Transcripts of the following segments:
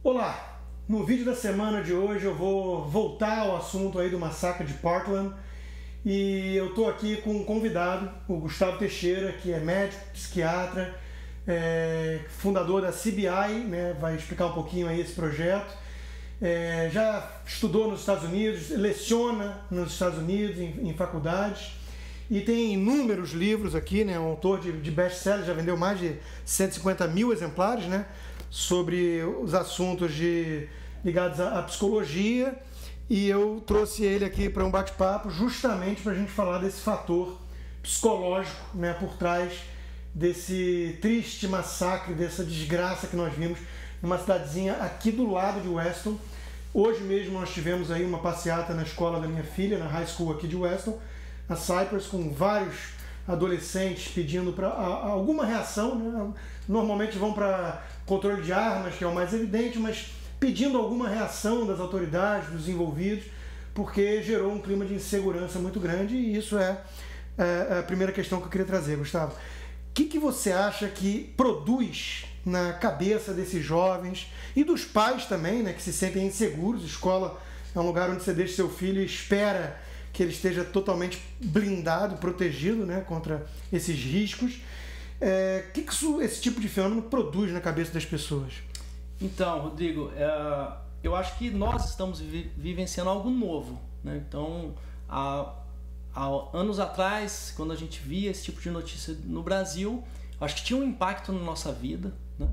Olá! No vídeo da semana de hoje eu vou voltar ao assunto aí do massacre de Parkland e eu estou aqui com um convidado, o Gustavo Teixeira, que é médico, psiquiatra, fundador da CBI, né? Vai explicar um pouquinho aí esse projeto. Já estudou nos Estados Unidos, leciona nos Estados Unidos em faculdades e tem inúmeros livros aqui, né? Um autor de best-seller, já vendeu mais de 150 mil exemplares, né? Sobre os assuntos ligados à psicologia, e eu trouxe ele aqui para um bate-papo justamente para a gente falar desse fator psicológico, né, por trás desse triste massacre, dessa desgraça que nós vimos numa cidadezinha aqui do lado de Weston. Hoje mesmo nós tivemos aí uma passeata na escola da minha filha, na high school aqui de Weston, a Cypress, com vários adolescentes pedindo para alguma reação, né? Normalmente vão para controle de armas, que é o mais evidente, mas pedindo alguma reação das autoridades, dos envolvidos, porque gerou um clima de insegurança muito grande, e isso é a primeira questão que eu queria trazer, Gustavo. O que você acha que produz na cabeça desses jovens e dos pais também, né, que se sentem inseguros? Escola é um lugar onde você deixa seu filho e espera que ele esteja totalmente blindado, protegido, né, contra esses riscos. O que esse tipo de fenômeno produz na cabeça das pessoas? Então, Rodrigo, eu acho que nós estamos vivenciando algo novo, né? Então, há anos atrás, quando a gente via esse tipo de notícia no Brasil, acho que tinha um impacto na nossa vida, né?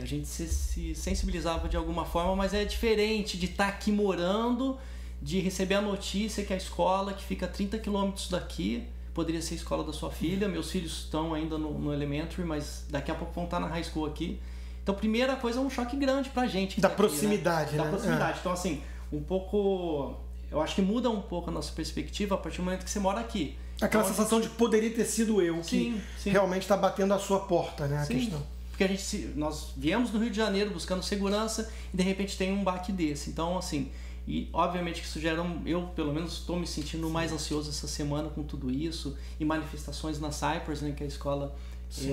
A gente se sensibilizava de alguma forma, mas é diferente de estar aqui morando, de receber a notícia que a escola, que fica a 30 quilômetros daqui, poderia ser a escola da sua filha. Meus filhos estão ainda no elementary, mas daqui a pouco vão estar na high school aqui. Então, primeira coisa, é um choque grande pra gente. Da proximidade, né? Da proximidade. Então, assim, eu acho que muda um pouco a nossa perspectiva a partir do momento que você mora aqui. Aquela sensação de poderia ter sido eu, que realmente está batendo a sua porta, né? A questão. Porque nós viemos do Rio de Janeiro buscando segurança e de repente tem um baque desse. Então, assim, e obviamente que isso gera eu pelo menos estou me sentindo mais ansioso essa semana com tudo isso, e manifestações na Cypress, né, que é a escola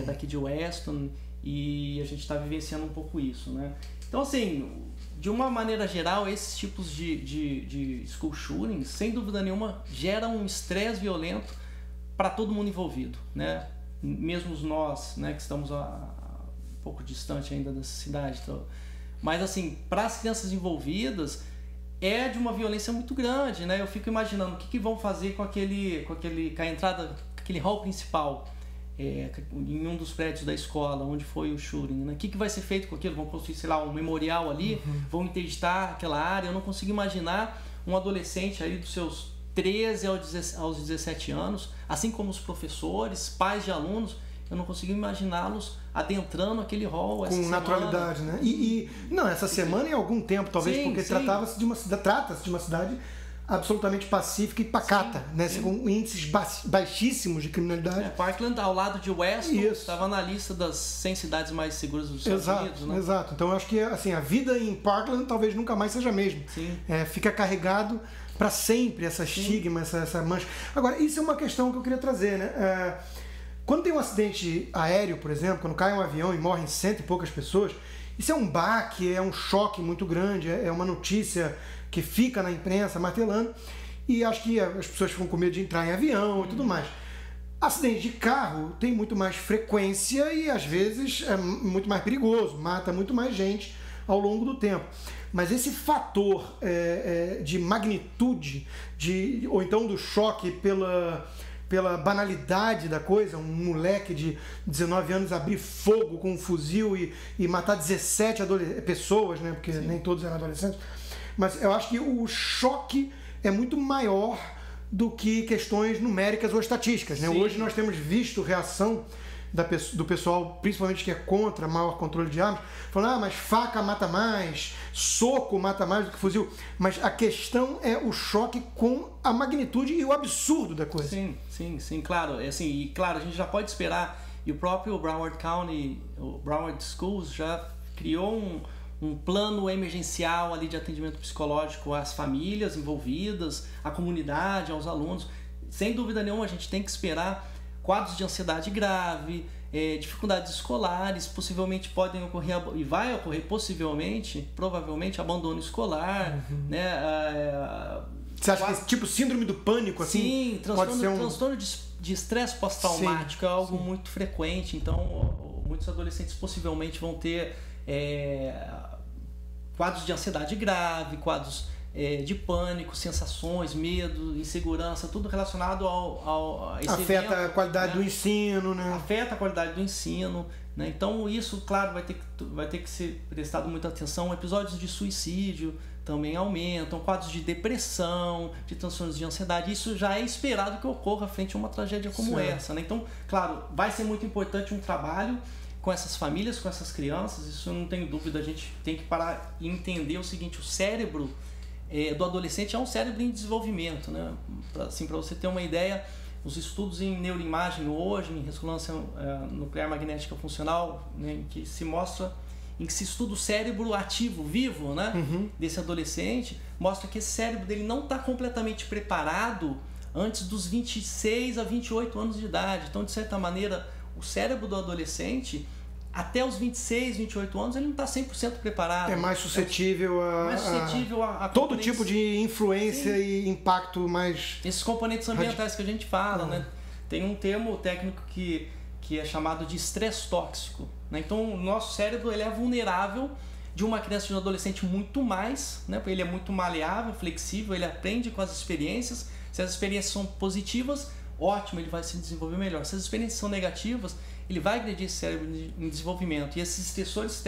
daqui de Weston, e a gente está vivenciando um pouco isso, né? Então, assim, de uma maneira geral, esses tipos de school shootings, sem dúvida nenhuma, geram um estresse violento para todo mundo envolvido, né? Mesmo nós, né, que estamos um pouco distante ainda dessa cidade. Então, mas, assim, para as crianças envolvidas, é de uma violência muito grande, né? Eu fico imaginando o que vão fazer com a entrada, aquele hall principal, em um dos prédios da escola, onde foi o shooting, né? O que vai ser feito com aquilo? Vão construir, sei lá, um memorial ali, vão interditar aquela área. Eu não consigo imaginar um adolescente aí dos seus 13 aos 17 anos, assim como os professores, pais de alunos, eu não consigo imaginá-los adentrando aquele hall com naturalidade, né? Não, essa semana e algum tempo, talvez, porque trata-se de uma cidade absolutamente pacífica e pacata, né? Com índices baixíssimos de criminalidade. Parkland, ao lado de Weston, estava na lista das 100 cidades mais seguras dos Estados Unidos, né? Exato. Então eu acho que, assim, a vida em Parkland talvez nunca mais seja a mesma. Fica carregado para sempre essa estigma, essa mancha. Agora, isso é uma questão que eu queria trazer, né? Quando tem um acidente aéreo, por exemplo, quando cai um avião e morrem 100 e poucas pessoas, isso é um baque, é um choque muito grande, é uma notícia que fica na imprensa martelando, e acho que as pessoas ficam com medo de entrar em avião e tudo mais. Acidente de carro tem muito mais frequência e às vezes é muito mais perigoso, mata muito mais gente ao longo do tempo. Mas esse fator de magnitude, ou então do choque pela banalidade da coisa, um moleque de 19 anos abrir fogo com um fuzil e matar 17 pessoas, né? Porque nem todos eram adolescentes. Mas eu acho que o choque é muito maior do que questões numéricas ou estatísticas, né? Hoje nós temos visto reação do pessoal, principalmente que é contra maior controle de armas, falando, mas faca mata mais, soco mata mais do que fuzil. Mas a questão é o choque com a magnitude e o absurdo da coisa. Sim, claro. E claro, a gente já pode esperar, e o próprio Broward County, o Broward Schools já criou um plano emergencial ali de atendimento psicológico às famílias envolvidas, à comunidade, aos alunos. Sem dúvida nenhuma, a gente tem que esperar quadros de ansiedade grave, dificuldades escolares, possivelmente podem ocorrer, e vai ocorrer possivelmente, provavelmente, abandono escolar, né? Você acha que tipo síndrome do pânico, assim? Sim, transtorno de estresse pós-traumático é algo muito frequente, então muitos adolescentes possivelmente vão ter quadros de ansiedade grave, quadros de pânico, sensações, medo, insegurança, tudo relacionado a esse afeta evento, a qualidade né? do ensino, né? Afeta a qualidade do ensino, né? Então isso, claro, vai ter que ser prestado muita atenção. Episódios de suicídio também aumentam, quadros de depressão, de transtornos de ansiedade. Isso já é esperado que ocorra frente a uma tragédia como essa, né? Então, claro, vai ser muito importante um trabalho com essas famílias, com essas crianças. Isso eu não tenho dúvida. A gente tem que parar e entender o seguinte: o cérebro do adolescente é um cérebro em desenvolvimento, né? Assim, para você ter uma ideia, os estudos em neuroimagem hoje, em ressonância nuclear magnética funcional, né, em que se estuda o cérebro ativo, vivo, né, desse adolescente, mostra que esse cérebro dele não está completamente preparado antes dos 26 a 28 anos de idade. Então, de certa maneira, o cérebro do adolescente, até os 26, 28 anos, ele não está 100% preparado. É mais suscetível a todo tipo de influência e impacto mais... Esses componentes ambientais que a gente fala, né? Tem um termo técnico que é chamado de estresse tóxico, né? Então, o nosso cérebro ele é vulnerável de uma criança e de um adolescente muito mais, né? Porque ele é muito maleável, flexível, ele aprende com as experiências. Se as experiências são positivas, ótimo, ele vai se desenvolver melhor. Se as experiências são negativas, ele vai agredir esse cérebro em desenvolvimento. E esses estressores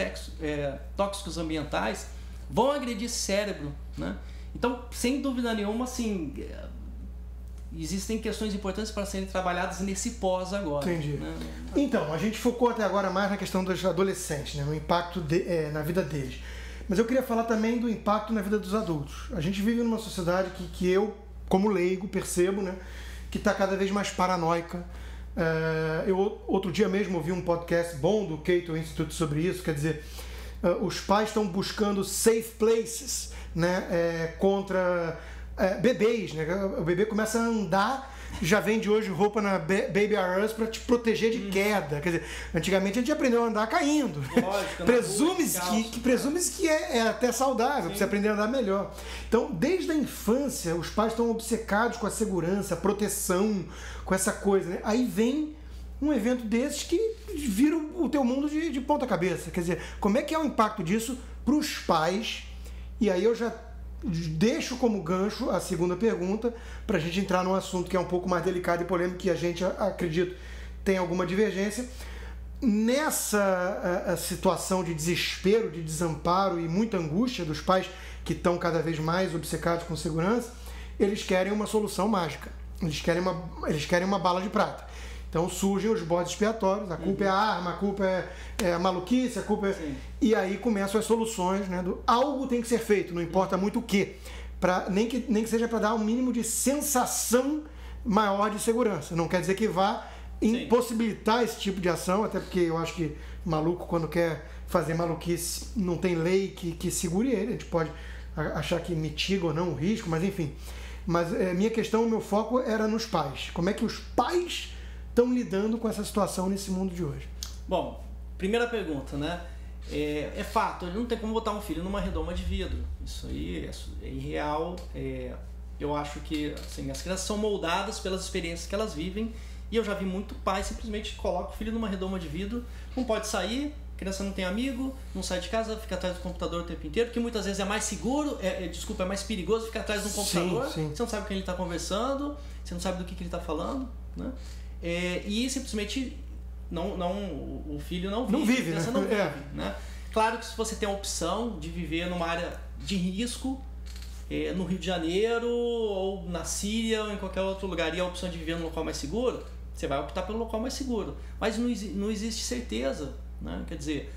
tóxicos ambientais vão agredir esse cérebro, né? Então, sem dúvida nenhuma, assim, existem questões importantes para serem trabalhadas nesse pós agora. Entendi. Né? Então, a gente focou até agora mais na questão dos adolescentes, né? No impacto na vida deles. Mas eu queria falar também do impacto na vida dos adultos. A gente vive numa sociedade que eu, como leigo, percebo, né, que está cada vez mais paranoica. Eu outro dia mesmo ouvi um podcast bom do Cato Institute sobre isso. Quer dizer, os pais estão buscando safe places, né, contra bebês, né? O bebê começa a andar, já vende hoje roupa na Baby R Us para te proteger de queda. Quer dizer, antigamente a gente aprendeu a andar caindo. Presume-se que é até saudável, para você aprender a andar melhor. Então, desde a infância, os pais estão obcecados com a segurança, a proteção, com essa coisa, né? Aí vem um evento desses que vira o teu mundo de ponta cabeça. Quer dizer, como é que é o impacto disso para os pais? E aí eu já deixo como gancho a segunda pergunta para a gente entrar num assunto que é um pouco mais delicado e polêmico, que a gente, acredito, tem alguma divergência. Nessa situação de desespero, de desamparo e muita angústia dos pais que estão cada vez mais obcecados com segurança, eles querem uma solução mágica. Eles querem uma bala de prata. Então surgem os bodes expiatórios, a culpa é a arma, a culpa é a maluquice, a culpa é... E aí começam as soluções, né? Algo tem que ser feito, não importa muito o quê. Nem que seja para dar um mínimo de sensação maior de segurança. Não quer dizer que vá impossibilitar esse tipo de ação, até porque eu acho que maluco, quando quer fazer maluquice, não tem lei que segure ele. A gente pode achar que mitiga ou não o risco, mas enfim. Mas minha questão, meu foco era nos pais. Como é que os pais estão lidando com essa situação nesse mundo de hoje? Bom, primeira pergunta, né? É fato, ele não tem como botar um filho numa redoma de vidro. Isso aí é irreal. Eu acho que assim, as crianças são moldadas pelas experiências que elas vivem, e eu já vi muito pai simplesmente coloca o filho numa redoma de vidro, não pode sair, a criança não tem amigo, não sai de casa, fica atrás do computador o tempo inteiro, porque muitas vezes é mais seguro, é mais perigoso ficar atrás de um computador. Sim. Você não sabe com quem ele está conversando, você não sabe do que ele está falando, né? E simplesmente o filho não vive, né? Não vive, né? Claro que se você tem a opção de viver numa área de risco, no Rio de Janeiro ou na Síria ou em qualquer outro lugar, e a opção de viver num local mais seguro, você vai optar pelo local mais seguro. Mas não existe certeza, né? Quer dizer,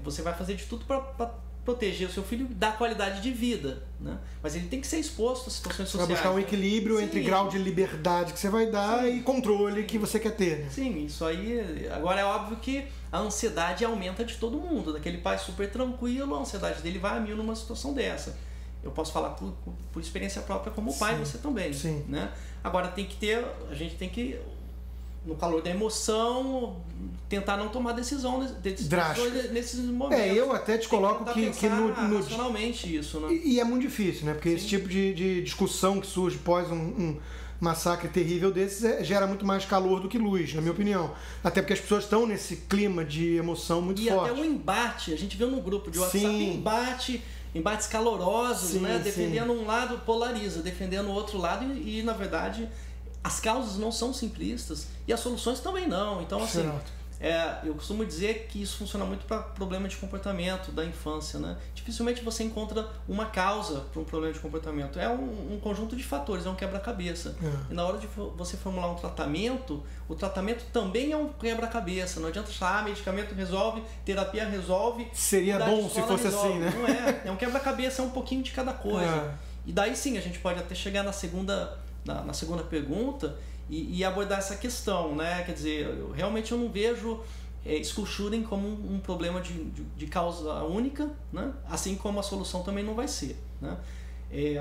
você vai fazer de tudo para proteger o seu filho da qualidade de vida, né? Mas ele tem que ser exposto a situações sociais. Vai buscar um equilíbrio entre grau de liberdade que você vai dar e controle que você quer ter, né? Sim, isso aí. Agora é óbvio que a ansiedade aumenta de todo mundo. Daquele pai super tranquilo, a ansiedade dele vai a mil numa situação dessa. Eu posso falar por experiência própria como pai, você também. Sim. Né? Agora a gente tem que no calor da emoção, tentar não tomar decisões nesses momentos. Eu até te coloco que racionalmente isso, né? E é muito difícil, né? Porque esse tipo de discussão que surge após um massacre terrível desses gera muito mais calor do que luz, na minha opinião. Até porque as pessoas estão nesse clima de emoção muito forte. E até o embate, a gente viu no grupo de WhatsApp embates calorosos, né? Defendendo um lado polariza, defendendo o outro lado e na verdade as causas não são simplistas e as soluções também não. Então, assim, eu costumo dizer que isso funciona muito para problema de comportamento da infância, né? Dificilmente você encontra uma causa para um problema de comportamento. É um conjunto de fatores, é um quebra-cabeça. E na hora de você formular um tratamento, o tratamento também é um quebra-cabeça. Não adianta achar, medicamento resolve, terapia resolve. Seria bom se fosse assim, né? Não é. É um quebra-cabeça, é um pouquinho de cada coisa. E daí sim, a gente pode até chegar na segunda pergunta e abordar essa questão, né? Quer dizer, realmente eu não vejo school shooting como um problema de causa única, né? Assim como a solução também não vai ser, né?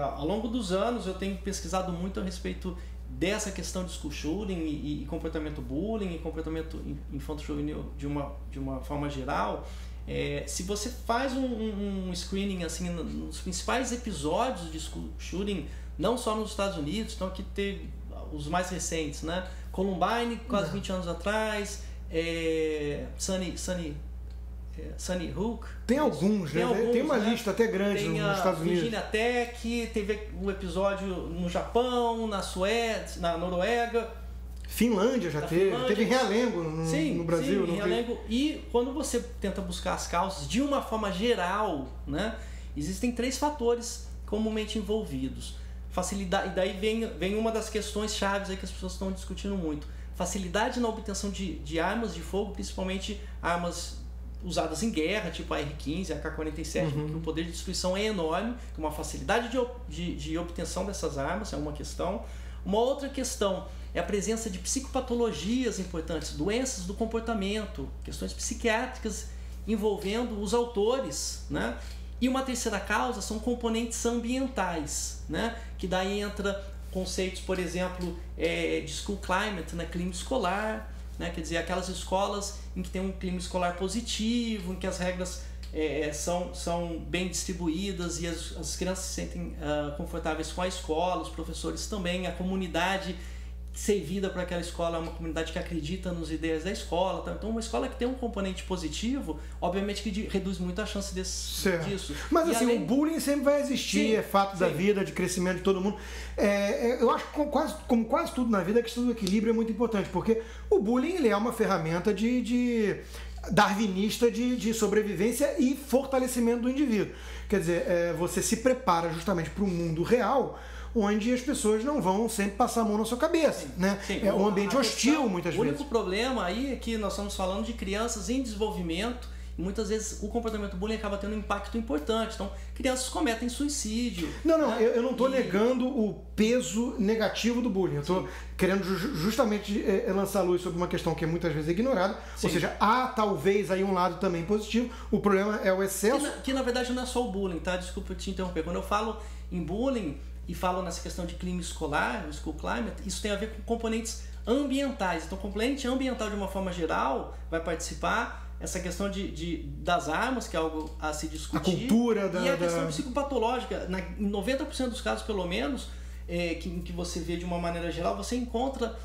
Ao longo dos anos eu tenho pesquisado muito a respeito dessa questão de school shooting e comportamento bullying e comportamento infanto-juvenil de uma forma geral. Se você faz um screening assim nos principais episódios de school shooting, não só nos Estados Unidos, então aqui teve os mais recentes, né? Columbine, quase 20 anos atrás, Sunny Hook. Tem alguns, né? Tem uma lista até grande nos Estados Unidos. Virginia Tech, teve um episódio no Japão, na Suécia, na Noruega. Finlândia já teve Realengo no Brasil. Sim, Realengo. E quando você tenta buscar as causas de uma forma geral, né? Existem 3 fatores comumente envolvidos. Facilidade, e daí vem uma das questões chaves aí que as pessoas estão discutindo muito. Facilidade na obtenção de armas de fogo, principalmente armas usadas em guerra, tipo a R-15, a AK-47, que o poder de destruição é enorme, uma facilidade de obtenção dessas armas é uma questão. Uma outra questão é a presença de psicopatologias importantes, doenças do comportamento, questões psiquiátricas envolvendo os autores, né? E uma terceira causa são componentes ambientais, né? Que daí entra conceitos, por exemplo, de school climate, né? Clima escolar, né? Quer dizer, aquelas escolas em que tem um clima escolar positivo, em que as regras são bem distribuídas e as crianças se sentem confortáveis com a escola, os professores também, a comunidade servida para aquela escola é uma comunidade que acredita nas ideias da escola, tá? Então uma escola que tem um componente positivo, obviamente que reduz muito a chance disso. Mas e assim, o bullying sempre vai existir, é fato da vida, de crescimento de todo mundo. Eu acho que como quase tudo na vida, a questão do equilíbrio é muito importante, porque o bullying ele é uma ferramenta darwinista de sobrevivência e fortalecimento do indivíduo. Quer dizer, você se prepara justamente para o mundo real, onde as pessoas não vão sempre passar a mão na sua cabeça, né? É um ambiente hostil muitas vezes. O único problema aí é que nós estamos falando de crianças em desenvolvimento e muitas vezes o comportamento bullying acaba tendo um impacto importante. Então, crianças cometem suicídio. Não, eu não estou negando o peso negativo do bullying. Eu estou querendo justamente lançar luz sobre uma questão que é muitas vezes ignorada. Ou seja, há talvez aí um lado também positivo. O problema é o excesso. Que na verdade não é só o bullying, tá? Desculpa te interromper. Quando eu falo em bullying e falo nessa questão de clima escolar, o school climate, isso tem a ver com componentes ambientais. Então, o componente ambiental, de uma forma geral, vai participar. Essa questão das armas, que é algo a se discutir. A cultura e a questão psicopatológica. Em 90% dos casos, pelo menos, que você vê de uma maneira geral, você encontra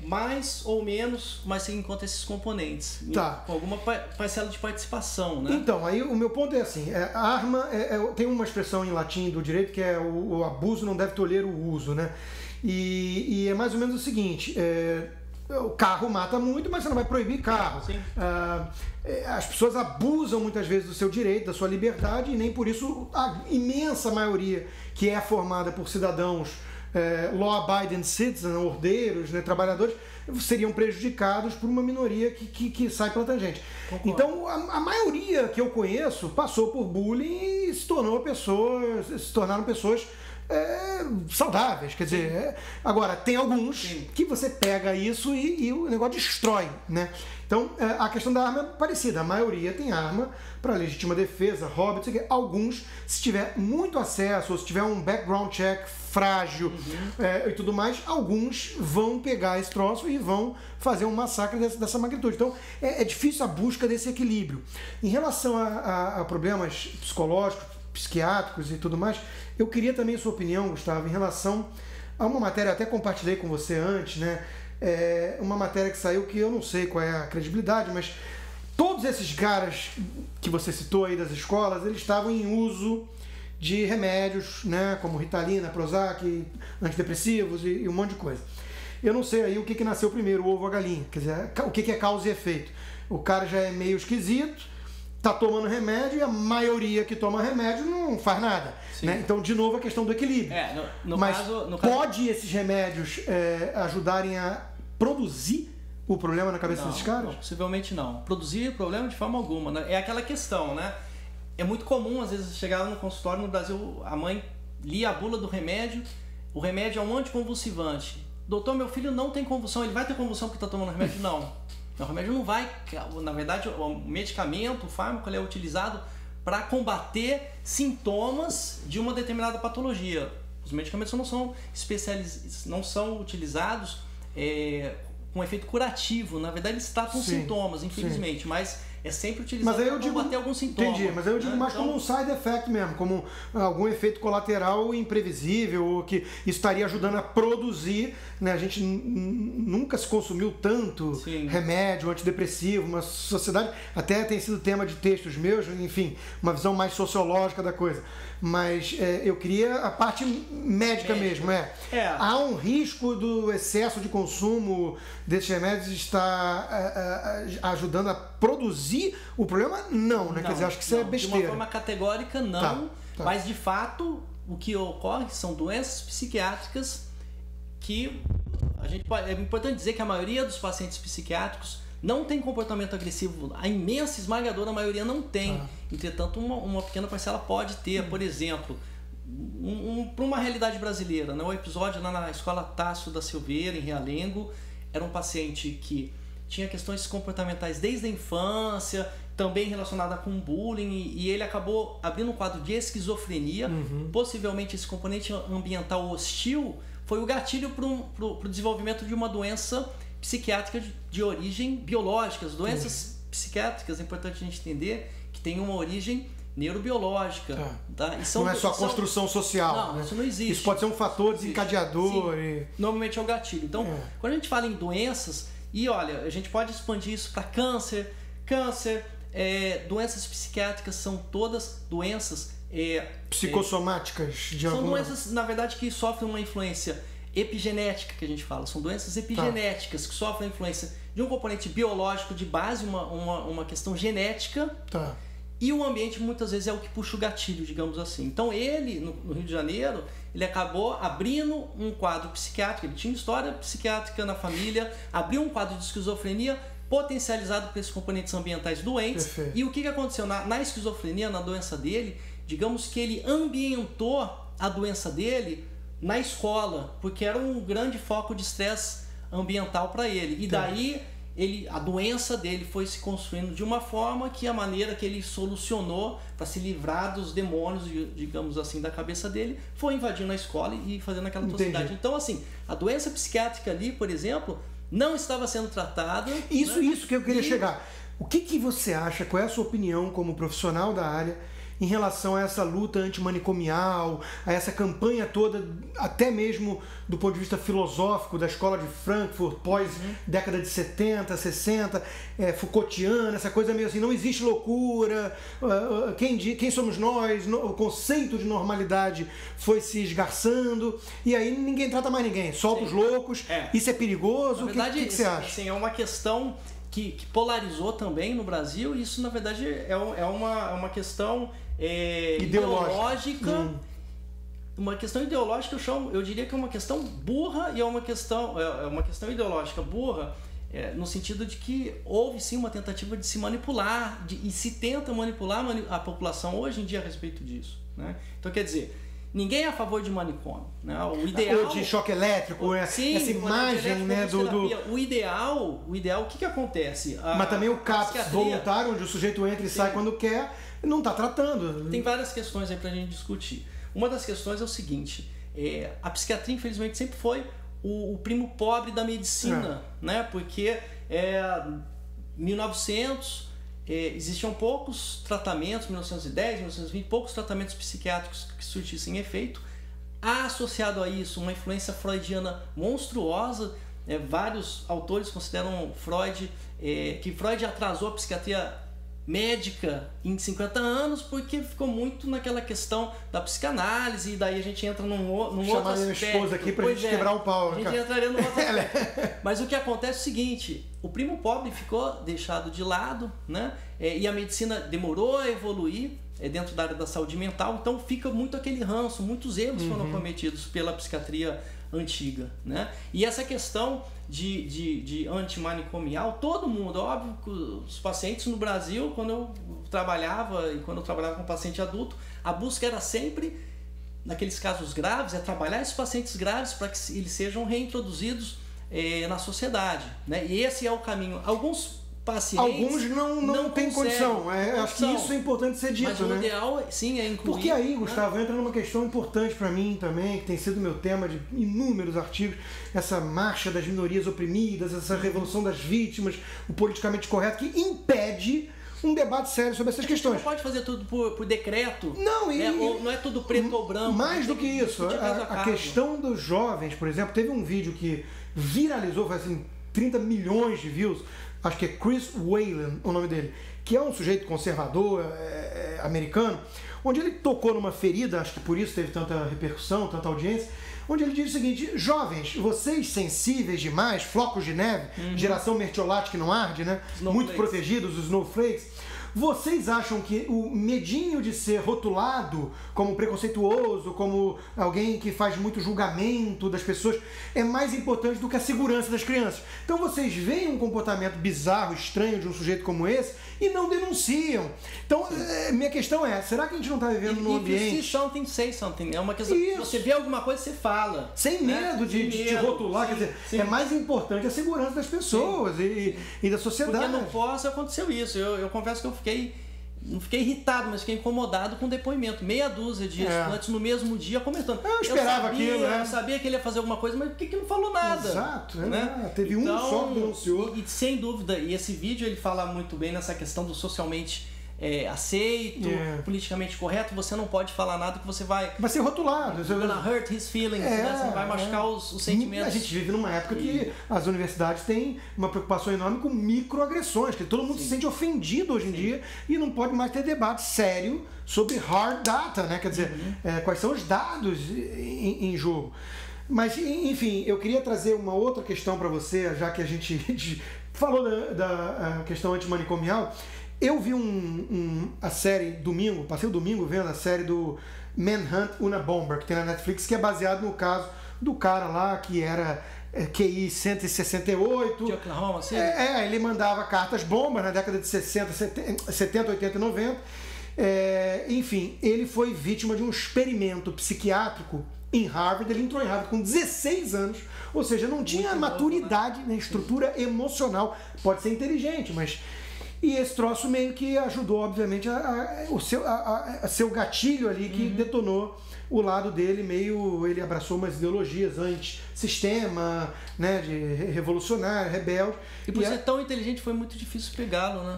mais ou menos, mas você encontra esses componentes. Com alguma parcela de participação, né? Então, aí o meu ponto é assim, a arma, tem uma expressão em latim do direito que é o abuso não deve tolher o uso, né? E é mais ou menos o seguinte, o carro mata muito, mas você não vai proibir carro. As pessoas abusam muitas vezes do seu direito, da sua liberdade, e nem por isso a imensa maioria que é formada por cidadãos law-abiding citizens, ordeiros, né, trabalhadores, seriam prejudicados por uma minoria que sai pela tangente. Concordo. Então, a maioria que eu conheço passou por bullying e se tornaram pessoas saudáveis, quer dizer, agora tem alguns que você pega isso e o negócio destrói, né? Então a questão da arma é parecida, a maioria tem arma para legítima defesa, hobby, não sei o quê. Alguns, se tiver muito acesso ou se tiver um background check frágil e tudo mais, alguns vão pegar esse troço e vão fazer um massacre dessa magnitude. Então é difícil a busca desse equilíbrio. Em relação a problemas psicológicos, psiquiátricos e tudo mais, eu queria também a sua opinião, Gustavo, em relação a uma matéria, até compartilhei com você antes, né? Uma matéria que saiu que eu não sei qual é a credibilidade, mas todos esses caras que você citou aí das escolas, eles estavam em uso de remédios, né? Como Ritalina, Prozac, antidepressivos e um monte de coisa. Eu não sei aí o que nasceu primeiro, o ovo ou a galinha, quer dizer, o que é causa e efeito. O cara já é meio esquisito, tá tomando remédio e a maioria que toma remédio não faz nada. Né? Então, de novo, a questão do equilíbrio. Mas pode esses remédios ajudarem a produzir o problema na cabeça desses caras? Não, possivelmente não. Produzir o problema de forma alguma. Né? É aquela questão, né? É muito comum, às vezes, chegar lá no consultório no Brasil, a mãe lia a bula do remédio, o remédio é um anticonvulsivante. Doutor, meu filho não tem convulsão, ele vai ter convulsão porque está tomando remédio? Não. O remédio não vai, na verdade, o medicamento, o fármaco, ele é utilizado para combater sintomas de uma determinada patologia. Os medicamentos não são utilizados com efeito curativo. Na verdade, eles tratam sintomas, infelizmente, mas é sempre utilizado para combater algum sintoma. Entendi, mas aí eu digo mais como um side effect mesmo, como algum efeito colateral imprevisível, ou que isso estaria ajudando a produzir, né? A gente nunca se consumiu tanto remédio, antidepressivo, uma sociedade, até tem sido tema de textos meus, enfim, uma visão mais sociológica da coisa. Mas eu queria a parte médica mesmo. Há um risco do excesso de consumo desses remédios estar ajudando a produzir o problema? Não, né? Quer dizer, acho que isso é besteira. De uma forma categórica, não. Tá. Mas, de fato, o que ocorre são doenças psiquiátricas que é importante dizer que a maioria dos pacientes psiquiátricos não tem comportamento agressivo, a imensa esmagadora maioria não tem. Entretanto, uma pequena parcela pode ter. Por exemplo, para uma realidade brasileira, né? O episódio lá na Escola Tasso da Silveira, em Realengo, era um paciente que tinha questões comportamentais desde a infância, também relacionada com bullying, e ele acabou abrindo um quadro de esquizofrenia. Possivelmente esse componente ambiental hostil foi o gatilho para o desenvolvimento de uma doença psiquiátrica de origem biológica. As doenças psiquiátricas, é importante a gente entender que tem uma origem neurobiológica. Tá? E não é só construção social. Não, né? Isso não existe. Isso pode ser um fator desencadeador. Normalmente é o gatilho. Então, quando a gente fala em doenças, e olha, a gente pode expandir isso para câncer, doenças psiquiátricas são todas doenças psicossomáticas de alguma... São doenças, na verdade, que sofrem uma influência epigenética, que a gente fala. São doenças epigenéticas que sofrem a influência de um componente biológico de base, uma questão genética. E o ambiente muitas vezes é o que puxa o gatilho, digamos assim. Então ele, no Rio de Janeiro, ele acabou abrindo um quadro psiquiátrico. Ele tinha história psiquiátrica na família, abriu um quadro de esquizofrenia potencializado por esses componentes ambientais doentes. Perfeito. E o que aconteceu? Na esquizofrenia, na doença dele, digamos que ele ambientou a doença dele na escola, porque era um grande foco de estresse ambiental para ele. E daí a doença dele foi se construindo de uma forma que a maneira que ele solucionou para se livrar dos demônios, digamos assim, da cabeça dele, foi invadindo a escola e fazendo aquela atrocidade. Então, assim, a doença psiquiátrica ali, por exemplo, não estava sendo tratada. Isso que eu queria chegar. O que você acha, qual é a sua opinião como profissional da área em relação a essa luta antimanicomial, a essa campanha toda, até mesmo do ponto de vista filosófico da escola de Frankfurt, pós década de 70, 60, Foucaultiana, essa coisa meio assim, não existe loucura, quem somos nós, o conceito de normalidade foi se esgarçando, e aí ninguém trata mais ninguém, solta os loucos, isso é perigoso. Na verdade, o que você acha? Assim, é uma questão que polarizou também no Brasil, e isso na verdade é uma questão ideológica. Uma questão ideológica eu diria que é uma questão burra, e é uma questão ideológica burra no sentido de que houve sim uma tentativa de se manipular, e se tenta manipular a população hoje em dia a respeito disso, né? Então quer dizer, ninguém é a favor de manicômio, né? O ideal... Ou de choque elétrico, sim, essa imagem, né, O ideal, o que acontece? Mas também o CAPS voluntário, onde o sujeito entra e sai quando quer, não está tratando. Tem várias questões aí pra gente discutir. Uma das questões é o seguinte, a psiquiatria, infelizmente, sempre foi o primo pobre da medicina, né? Porque 1900 existiam poucos tratamentos, 1910, 1920, poucos tratamentos psiquiátricos que surtissem efeito. Há associado a isso uma influência freudiana monstruosa. Vários autores consideram que Freud atrasou a psiquiatria médica em 50 anos porque ficou muito naquela questão da psicanálise, e daí a gente entra num outro aspecto. Chamar minha esposa aqui pra gente quebrar o pau. A gente entraria num outro aspecto. Mas o que acontece é o seguinte, o primo pobre ficou deixado de lado, né? E a medicina demorou a evoluir dentro da área da saúde mental, então fica muito aquele ranço, muitos erros foram cometidos pela psiquiatria antiga, né? E essa questão de antimanicomial, todo mundo, óbvio que os pacientes no Brasil, quando eu trabalhava com paciente adulto, a busca era sempre, naqueles casos graves, trabalhar esses pacientes graves para que eles sejam reintroduzidos na sociedade, né? E esse é o caminho. Alguns pacientes não têm condição. Acho que isso é importante ser dito, mas o ideal, sim, é incluir. Porque aí, Gustavo, entra numa questão importante para mim também, que tem sido meu tema de inúmeros artigos, essa marcha das minorias oprimidas, essa revolução das vítimas, o politicamente correto, que impede um debate sério sobre essas questões. Você não pode fazer tudo por decreto. Não, ou não é tudo preto ou branco. Mais do que isso, a questão dos jovens, por exemplo, teve um vídeo que viralizou, foi assim, 30 milhões de views, acho que é Chris Whalen o nome dele, que é um sujeito conservador americano, onde ele tocou numa ferida, acho que por isso teve tanta repercussão, tanta audiência, onde ele diz o seguinte: jovens, vocês sensíveis demais, flocos de neve, geração mertiolate que não arde, né? Muito protegidos, os snowflakes, vocês acham que o medinho de ser rotulado como preconceituoso, como alguém que faz muito julgamento das pessoas, é mais importante do que a segurança das crianças? Então vocês veem um comportamento bizarro, estranho de um sujeito como esse e não denunciam. Então, minha questão é, será que a gente não está vivendo num ambiente... See something, say something. É uma questão... Você vê alguma coisa, você fala. Sem medo de te rotular. Quer dizer, é mais importante a segurança das pessoas e da sociedade. Porque no pós aconteceu isso. Eu confesso que não fiquei irritado, mas fiquei incomodado com o depoimento. Meia dúzia de estudantes no mesmo dia comentando. Eu esperava aquilo, né? Eu sabia que ele ia fazer alguma coisa, mas por que não falou nada? Exato. Né? Teve um só que denunciou. E sem dúvida, e esse vídeo ele fala muito bem nessa questão do socialmente aceito, politicamente correto. Você não pode falar nada que você vai ser rotulado. You're gonna hurt his feelings, né? Você vai machucar os sentimentos. A gente vive numa época que as universidades têm uma preocupação enorme com microagressões, que todo mundo se sente ofendido hoje em dia e não pode mais ter debate sério sobre hard data, né? Quer dizer, quais são os dados em jogo. Mas, enfim, eu queria trazer uma outra questão para você, já que a gente falou da questão antimanicomial. Eu vi a série domingo, passei o domingo vendo a série do Manhunt Unabomber, que tem na Netflix, que é baseado no caso do cara lá que era QI 168. De Oklahoma, assim? Ele mandava cartas bombas na década de 60, 70, 80 e 90. Enfim, ele foi vítima de um experimento psiquiátrico em Harvard. Ele entrou em Harvard com 16 anos, ou seja, não tinha maturidade, né, estrutura emocional. Pode ser inteligente, mas... E esse troço meio que ajudou, obviamente, a ser o gatilho ali que detonou o lado dele, ele abraçou umas ideologias anti-sistema, né, de revolucionário, rebelde. E por ser tão inteligente foi muito difícil pegá-lo, né?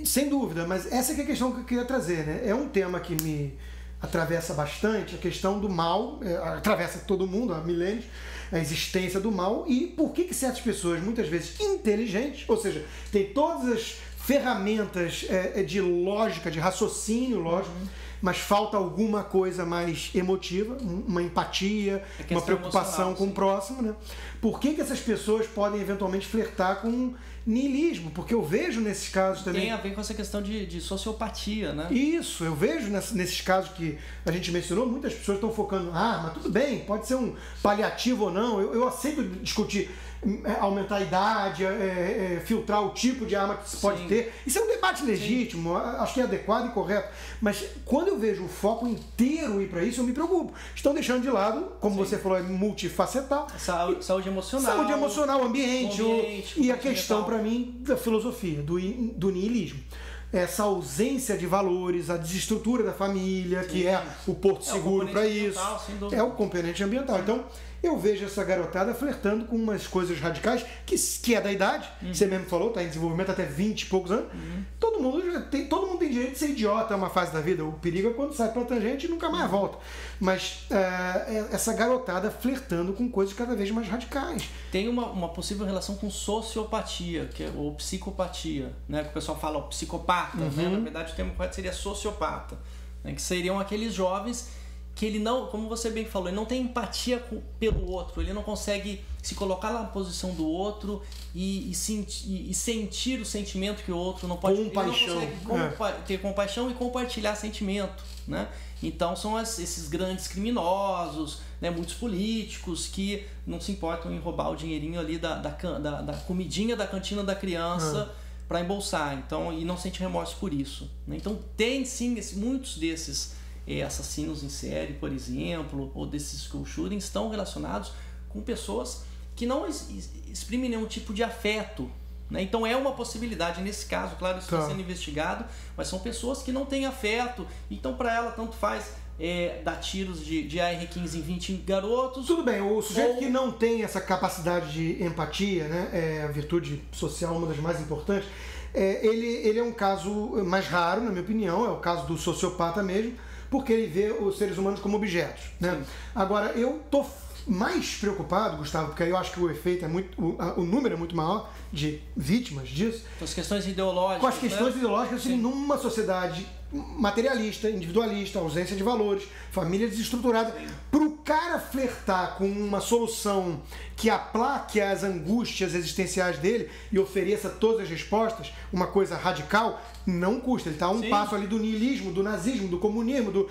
Sem dúvida, mas essa que é a questão que eu queria trazer, né? É um tema que me atravessa bastante, a questão do mal, atravessa todo mundo há milênios, a existência do mal, e por que certas pessoas, muitas vezes inteligentes, ou seja, tem todas as ferramentas de lógica, de raciocínio lógico, mas falta alguma coisa mais emotiva, uma empatia, uma preocupação com o próximo, né? Por que essas pessoas podem eventualmente flertar com niilismo? Porque eu vejo nesses casos também... Tem a ver com essa questão de sociopatia, né? Isso, eu vejo nesses casos que a gente mencionou, muitas pessoas estão focando, mas tudo bem, pode ser um paliativo ou não, eu aceito discutir. aumentar a idade, filtrar o tipo de arma que se pode ter. Isso é um debate legítimo, acho que é adequado e correto. Mas quando eu vejo o foco inteiro ir para isso, eu me preocupo. Estão deixando de lado, como você falou, é multifacetal. Saúde emocional. Saúde emocional, ambiente e a questão, para mim, da filosofia, do niilismo. Essa ausência de valores, a desestrutura da família, que é o porto seguro para isso. É o componente ambiental. Então, eu vejo essa garotada flertando com umas coisas radicais, que é da idade, você mesmo falou, está em desenvolvimento até 20 e poucos anos. Todo mundo tem direito de ser idiota uma fase da vida. O perigo é quando sai pra tangente e nunca mais volta. Mas essa garotada flertando com coisas cada vez mais radicais. Tem uma possível relação com sociopatia, ou psicopatia, né? Que o pessoal fala psicopata, né? Na verdade o termo correto seria sociopata, né? Que seriam aqueles jovens que ele não, como você bem falou, ele não tem empatia pelo outro, ele não consegue se colocar na posição do outro e sentir o sentimento que o outro não pode. Compaixão. Ele não consegue ter compaixão e compartilhar sentimento, né? Então são esses grandes criminosos, né, muitos políticos que não se importam em roubar o dinheirinho ali da comidinha da cantina da criança para embolsar, então, e não sente remorso por isso, né? Então tem sim muitos desses assassinos em série, por exemplo, ou desses school shootings estão relacionados com pessoas que não exprimem nenhum tipo de afeto, né? Então é uma possibilidade nesse caso, claro, isso está sendo investigado, mas são pessoas que não têm afeto, então para ela tanto faz dar tiros de AR-15 em 20 garotos. Tudo bem, o sujeito que não tem essa capacidade de empatia, né, a virtude social, uma das mais importantes, ele é um caso mais raro, na minha opinião, é o caso do sociopata mesmo, porque ele vê os seres humanos como objetos, né? Agora, eu tô mais preocupado, Gustavo, porque aí eu acho que o efeito o número é muito maior de vítimas disso. Com as questões ideológicas. Com as questões ideológicas, assim, numa sociedade materialista, individualista, ausência de valores, família desestruturada. Para o cara flertar com uma solução que aplaque as angústias existenciais dele e ofereça todas as respostas, uma coisa radical, não custa. Ele está a um passo ali do niilismo, do nazismo, do comunismo, do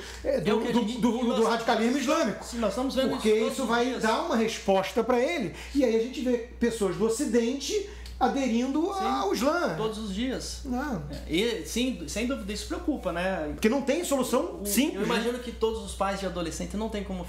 radicalismo islâmico. Sim, nós estamos vendo porque isso vai dar uma resposta para ele. E aí a gente vê pessoas do Ocidente aderindo ao Islã. Todos os dias. Não. E, sim, sem dúvida, isso preocupa, né? Porque não tem solução simples. Eu imagino que todos os pais de adolescente não tem como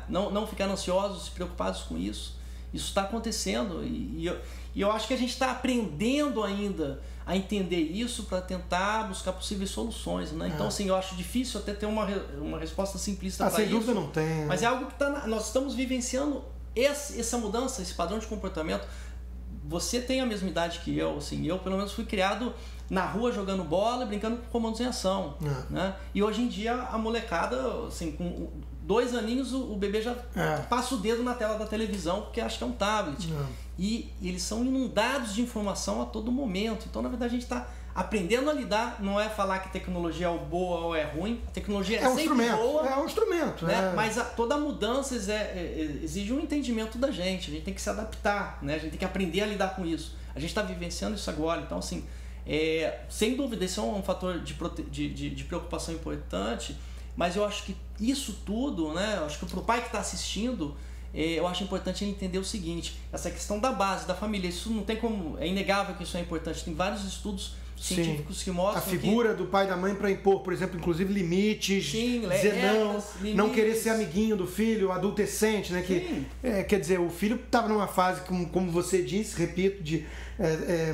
não ficar ansiosos, preocupados com isso. Isso está acontecendo e eu acho que a gente está aprendendo ainda a entender isso para tentar buscar possíveis soluções, né? Então, assim, eu acho difícil até ter uma resposta simplista para isso. Sem dúvida não tem. Mas é algo que nós estamos vivenciando essa mudança, esse padrão de comportamento. Você tem a mesma idade que eu, assim, eu pelo menos fui criado na rua jogando bola e brincando com comandos em ação, né? E hoje em dia a molecada, assim, com 2 aninhos o bebê já passa o dedo na tela da televisão porque acha que é um tablet. E eles são inundados de informação a todo momento. Então, na verdade, a gente está aprendendo a lidar, não é falar que tecnologia é boa ou é ruim, a tecnologia é sempre boa. É um instrumento. Né? Mas toda mudança exige um entendimento da gente, a gente tem que se adaptar, né? A gente tem que aprender a lidar com isso. A gente está vivenciando isso agora, então assim, sem dúvida, esse é um fator de preocupação importante, mas eu acho que isso tudo, né? Eu acho que para o pai que está assistindo, eu acho importante ele entender o seguinte, essa questão da base, da família, isso não tem como, é inegável que isso é importante, tem vários estudos científicos que mostram a figura do pai e da mãe para impor, por exemplo, inclusive limites, dizer não querer ser amiguinho do filho, adolescente, né? Que, quer dizer, o filho estava numa fase, como você disse, repito, de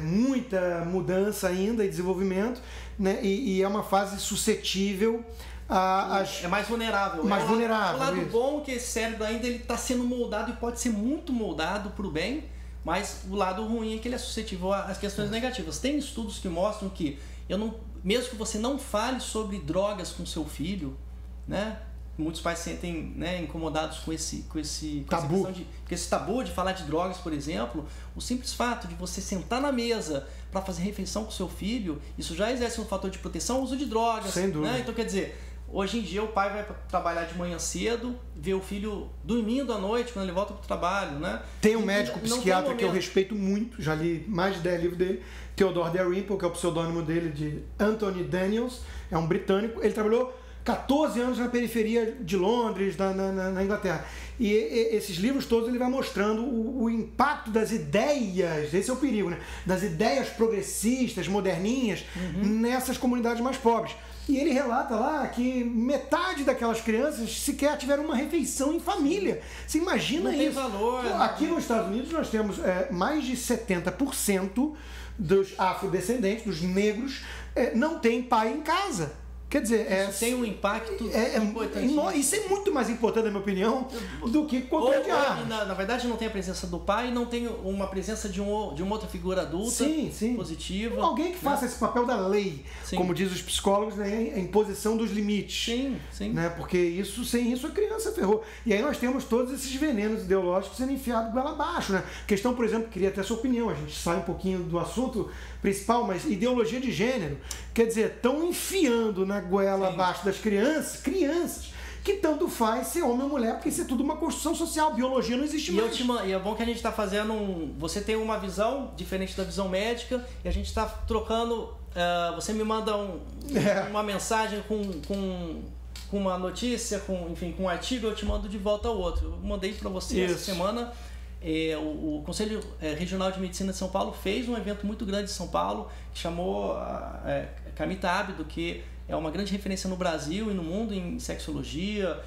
muita mudança ainda e desenvolvimento, né? E é uma fase suscetível é mais vulnerável. vulnerável. O lado bom é que esse cérebro ainda está sendo moldado e pode ser muito moldado para o bem, mas o lado ruim é que ele é suscetível às questões negativas. Tem estudos que mostram que mesmo que você não fale sobre drogas com seu filho, né? Muitos pais se sentem, né, incomodados com esse tabu. Com esse tabu de falar de drogas, por exemplo. O simples fato de você sentar na mesa para fazer refeição com seu filho, isso já exerce um fator de proteção ao uso de drogas. Sem dúvida. Né? Então, quer dizer, hoje em dia o pai vai trabalhar de manhã cedo, vê o filho dormindo à noite quando ele volta para o trabalho, né? Tem um médico psiquiatra que eu respeito muito, já li mais de 10 livros dele, Theodore Dalrymple, que é o pseudônimo dele de Anthony Daniels, é um britânico. Ele trabalhou 14 anos na periferia de Londres, na Inglaterra. E esses livros todos ele vai mostrando o impacto das ideias, esse é o perigo, né? Das ideias progressistas, moderninhas, nessas comunidades mais pobres. E ele relata lá que metade daquelas crianças sequer tiveram uma refeição em família. Você imagina isso? Não tem valor. Aqui nos Estados Unidos nós temos mais de 70% dos afrodescendentes, dos negros, não tem pai em casa. Quer dizer, isso tem um impacto importante. Isso é muito mais importante, na minha opinião, do que controle de armas. Na verdade, não tem a presença do pai, não tem uma presença de uma outra figura adulta positiva. Alguém que faça esse papel da lei, como diz os psicólogos, né, a imposição dos limites. Sim. Né, porque sem isso a criança ferrou. E aí nós temos todos esses venenos ideológicos sendo enfiados goela abaixo. Né? Questão, por exemplo, queria ter a sua opinião, a gente sai um pouquinho do assunto principal, mas ideologia de gênero, quer dizer, estão enfiando na goela abaixo das crianças, que tanto faz ser homem ou mulher, porque isso é tudo uma construção social, biologia não existe mais. E é bom que a gente está fazendo você tem uma visão diferente da visão médica, e a gente está trocando, você me manda uma mensagem com uma notícia, com um artigo, eu te mando de volta ao outro. Eu mandei para você essa semana. O Conselho Regional de Medicina de São Paulo fez um evento muito grande em São Paulo, que chamou Kamita Ábido, que é uma grande referência no Brasil e no mundo em sexologia,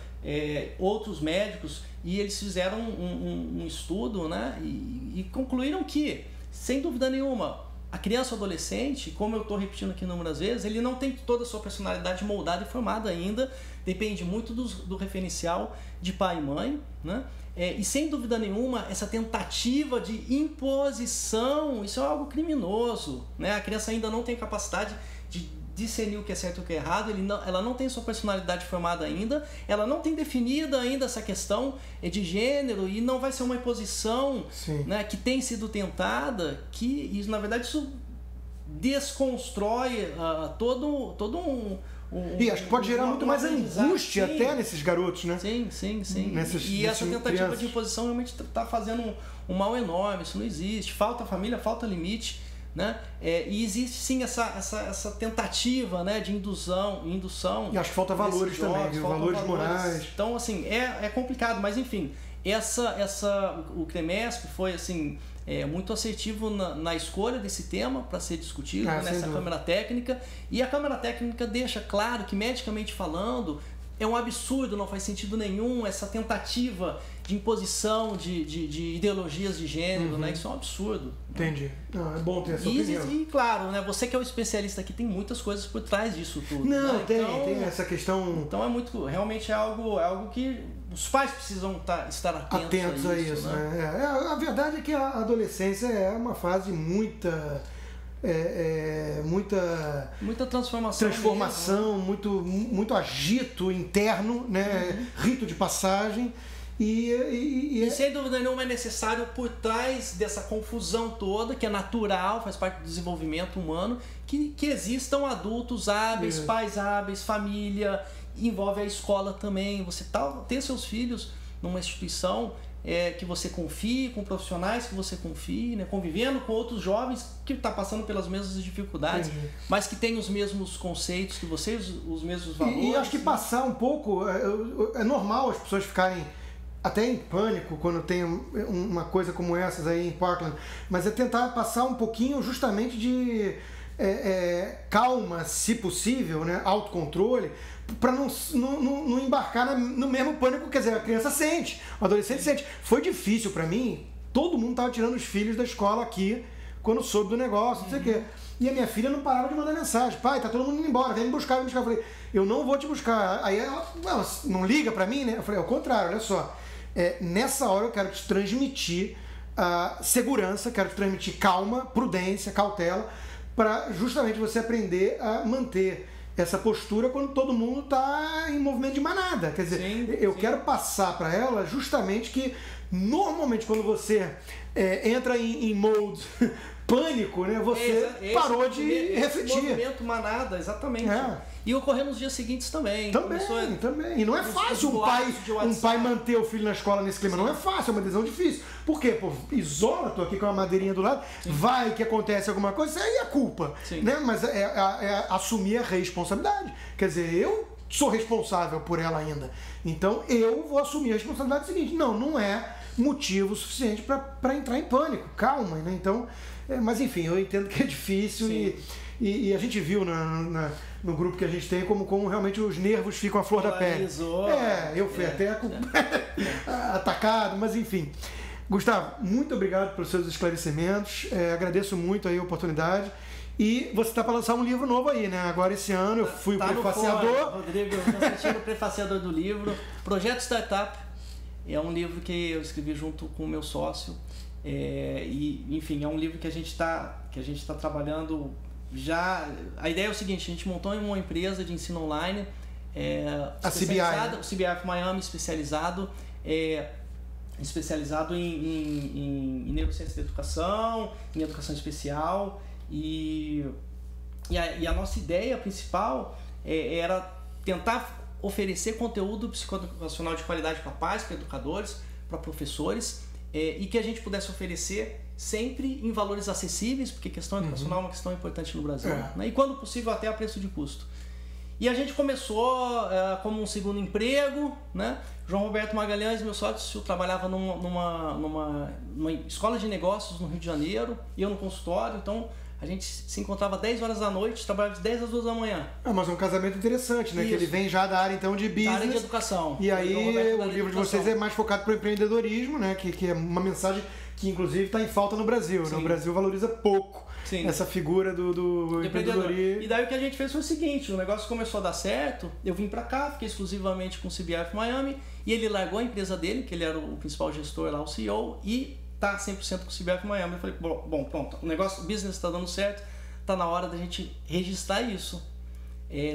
outros médicos, e eles fizeram um estudo, né, e concluíram que, sem dúvida nenhuma, a criança ou adolescente, como eu estou repetindo aqui inúmeras vezes, ele não tem toda a sua personalidade moldada e formada ainda, depende muito do referencial de pai e mãe, né? E sem dúvida nenhuma, essa tentativa de imposição, isso é algo criminoso, né? A criança ainda não tem capacidade de discernir o que é certo e o que é errado, ela não tem sua personalidade formada ainda, ela não tem definida ainda essa questão de gênero, e não vai ser uma imposição, né, que tem sido tentada, que na verdade isso desconstrói todo e acho que pode gerar muito mais angústia até nesses garotos, né? Sim. Essa tentativa de imposição realmente está fazendo um mal enorme, isso não existe. Falta família, falta limite, né? E existe sim essa tentativa, né, de indução. E acho que falta valores também, valores morais. Então, assim, é complicado, mas enfim, o CREMESP foi assim, muito assertivo na escolha desse tema para ser discutido nessa Câmara Técnica, e a Câmara Técnica deixa claro que, medicamente falando, é um absurdo, não faz sentido nenhum essa tentativa de imposição de ideologias de gênero, né? Isso é um absurdo. Entendi. Não, é bom ter essa opinião. E claro, né, você que é o especialista aqui, tem muitas coisas por trás disso tudo. Não, né? tem essa questão. Então realmente é algo que os pais precisam estar atentos a isso, né? A verdade é que a adolescência é uma fase muita transformação, mesmo, muito agito interno, né? Rito de passagem. E sem dúvida nenhuma é necessário, por trás dessa confusão toda, que é natural, faz parte do desenvolvimento humano, que existam adultos hábeis, pais hábeis, família, envolve a escola também. Você ter seus filhos numa instituição que você confie, com profissionais que você confie, né? Convivendo com outros jovens que estão passando pelas mesmas dificuldades, mas que têm os mesmos conceitos que você, os mesmos valores. E acho que passar um pouco, é normal as pessoas ficarem até em pânico quando tem uma coisa como essas aí em Portland, mas é tentar passar um pouquinho justamente de calma, se possível, né? Autocontrole, para não embarcar no mesmo pânico. Quer dizer, a criança sente, o adolescente sente. Foi difícil para mim, todo mundo estava tirando os filhos da escola aqui quando soube do negócio, não sei o quê. E a minha filha não parava de mandar mensagem: pai, tá todo mundo indo embora, vem me buscar, Eu falei: eu não vou te buscar. Aí ela não liga para mim, né? Eu falei: ao contrário, olha só, nessa hora eu quero te transmitir segurança, quero te transmitir calma, prudência, cautela, para justamente você aprender a manter essa postura quando todo mundo está em movimento de manada. Quer dizer, eu quero passar para ela justamente que, normalmente, quando você entra em mode pânico, né, você parou de refletir. Movimento manada, exatamente. E ocorreu nos dias seguintes também. Também. E não é fácil um pai manter o filho na escola nesse clima. Não é fácil, é uma decisão difícil. Por quê? Pô, isola, tô aqui com uma madeirinha do lado, vai que acontece alguma coisa, isso aí é culpa. Né? Mas é assumir a responsabilidade. Quer dizer, eu sou responsável por ela ainda. Então eu vou assumir a responsabilidade seguinte. Não é motivo suficiente para entrar em pânico. Calma, né? Então, mas enfim, eu entendo que é difícil e a gente viu no grupo que a gente tem como realmente os nervos ficam à flor da pele. Eu fui até atacado, mas enfim. Gustavo, muito obrigado pelos seus esclarecimentos. Agradeço muito aí a oportunidade. E você está para lançar um livro novo aí, né? Agora esse ano eu fui o prefaciador. Rodrigo, eu estou sentindo o prefaciador do livro. Projeto Startup é um livro que eu escrevi junto com o meu sócio. Enfim, é um livro que a gente está trabalhando já. A ideia é o seguinte: a gente montou uma empresa de ensino online, a CBI, o CBI Miami, especializado em neurociência da educação, em educação especial. E a nossa ideia principal era tentar oferecer conteúdo psicoeducacional de qualidade para pais, para educadores, para professores, e que a gente pudesse oferecer sempre em valores acessíveis, porque questão educacional é uma questão importante no Brasil, né? E quando possível até a preço de custo. E a gente começou como um segundo emprego, né? João Roberto Magalhães, meu sócio, trabalhava numa escola de negócios no Rio de Janeiro, e eu no consultório, então a gente se encontrava 10 horas da noite, trabalhava de 10 às 2 da manhã. Mas é um casamento interessante, né? Isso. Que ele vem já da área então de business. Da área de educação. E aí o livro de vocês é mais focado para o empreendedorismo, né? Que é uma mensagem que inclusive está em falta no Brasil. Né? O Brasil valoriza pouco essa figura do empreendedorismo. E daí o que a gente fez foi o seguinte: o negócio começou a dar certo, eu vim para cá, fiquei exclusivamente com o CBF Miami, e ele largou a empresa dele, que ele era o principal gestor lá, o CEO, e tá 100% com o CBF Miami. Eu falei, bom, pronto, o business está dando certo, tá na hora da gente registrar isso.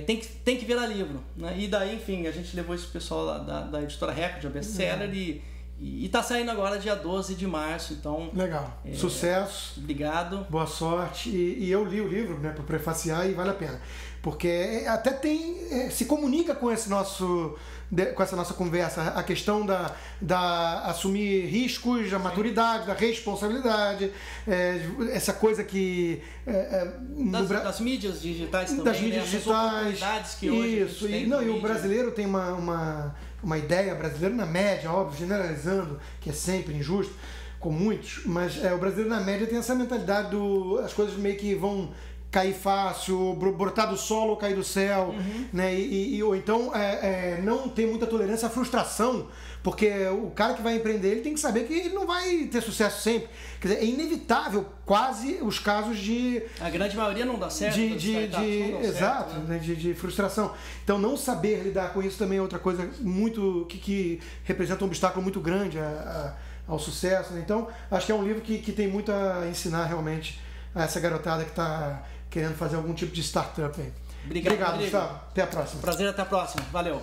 Tem que virar livro, né? E daí, enfim, a gente levou esse pessoal lá da editora Record, a best-seller, e tá saindo agora dia 12 de março, então... Legal, sucesso. Obrigado. Boa sorte. E eu li o livro, né, para prefaciar, e vale a pena. Porque até se comunica com essa nossa conversa, a questão da assumir riscos, a maturidade, da responsabilidade, essa coisa que... das mídias digitais também, das mídias digitais, que hoje isso, e o brasileiro tem uma ideia, brasileiro na média, óbvio, generalizando, que é sempre injusto, com muitos, mas o brasileiro na média tem essa mentalidade as coisas meio que vão cair fácil, brotar do solo ou cair do céu, né? Ou então não tem muita tolerância à frustração, porque o cara que vai empreender, ele tem que saber que ele não vai ter sucesso sempre. Quer dizer, é inevitável quase os casos de... A grande maioria não dá certo. Exato, né? De frustração. Então não saber lidar com isso também é outra coisa muito que representa um obstáculo muito grande ao sucesso. Né? Então acho que é um livro que tem muito a ensinar realmente a essa garotada que está querendo fazer algum tipo de startup aí. Obrigado, Gustavo. Até a próxima. Prazer, até a próxima. Valeu.